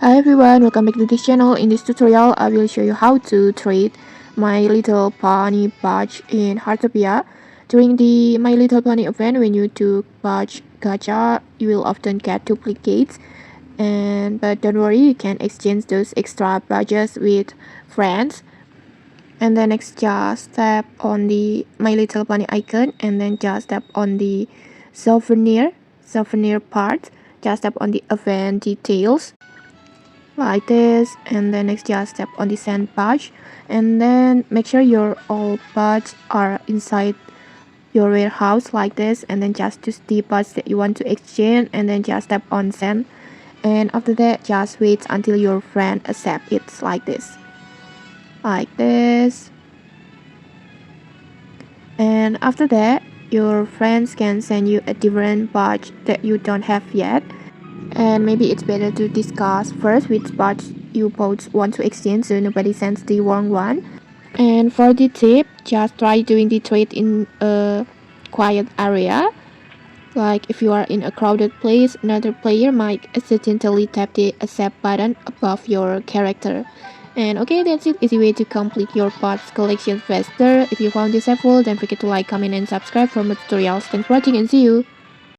Hi everyone, welcome back to this channel. In this tutorial, I will show you how to trade My Little Pony badge in Heartopia. During the My Little Pony event, when you do badge gacha, you will often get duplicates. But don't worry, you can exchange those extra badges with friends. And then next, just tap on the My Little Pony icon, and then just tap on the souvenir part. Just tap on the event details like this, and then next just tap on the send badge, and then make sure your all badges are inside your warehouse like this, and then just choose the badge that you want to exchange, and then just tap on send. And after that, just wait until your friend accept it like this. And after that, your friends can send you a different badge that you don't have yet. And maybe it's better to discuss first which parts you both want to exchange so nobody sends the wrong one. And for the tip, just try doing the trade in a quiet area. Like if you are in a crowded place, another player might accidentally tap the accept button above your character. And okay, that's it. Easy way to complete your parts collection faster. If you found this helpful, don't forget to like, comment, and subscribe for more tutorials. Thanks for watching and see you.